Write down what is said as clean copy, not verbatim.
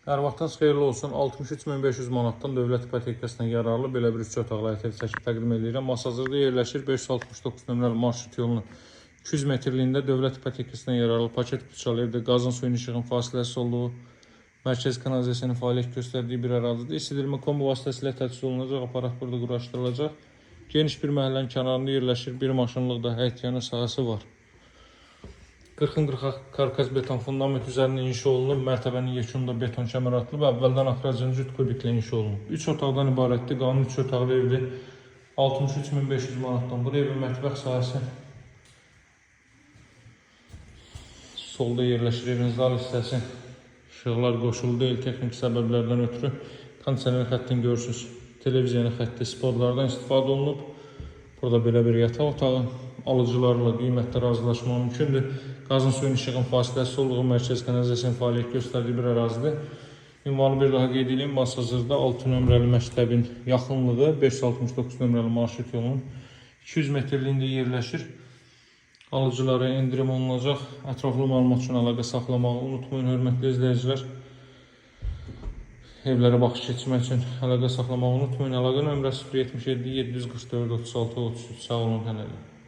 Hər vaxtınız xeyirli olsun. 63.500 manatdan dövlət ipotekasına yararlı belə bir 3 otaqlı ev çəkib təqdim edirəm. Masazırda yerləşir 569 nömrəli marşrut yolunun 200 metrliyində dövlət ipotekasına yararlı paket puçalı evdə qazın suyun işığın fasiləsiz olduğu, mərkəz kanalizasiyanın fəaliyyət göstərdiyi bir ərazidir. İsidilmə kombi vasitəsilə təchiz olunacaq, aparat burada quraşdırılacaq. Geniş bir məhəllənin kənarında yerləşir, bir maşınlıq da həyətyanı sahəsi var. 40-40 karkas beton fundament üzərində inşa olunub, mərtəbənin yekununda beton kəmər atılıb, əvvəldən axıracan cüt kubiklə inşa olunub. 3 otaqdan ibarətdir, qanun 3 otaqlı evdir. 63.500 manatdan. Bu evin mətbəx sahəsi solda yerləşir, evin zal hissəsi. İşıqlar qoşulu deyil, texniki səbəblərdən ötürü. Kondisioner xəttini görürsünüz, televiziyanın xətti, spotlardan istifadə olunub. Burada belə bir yataq otağı, alıcılarla qiymətdə razılaşma mümkündür. Qazın suyun işığın fasiləsiz olduğu, mərkəz kanalizasiyanın fəaliyyət göstərdiyi bir ərazidir. Ünvanı bir daha qeyd edeyim, Masazırda 6 nömrəli məktəbin yaxınlığı 569 nömrəli marşrut yolunun 200 metrliyində yerləşir. Alıcılara endirim olunacaq. Ətraflı məlumat üçün əlaqə saxlamağı unutmayın, hörmətli izləyicilər. Evlərə baxış keçirmək üçün əlaqə saxlamağı unutmayın. Əlaqə nömrəsi 077 744 36 33. Sağ olun, hələlik.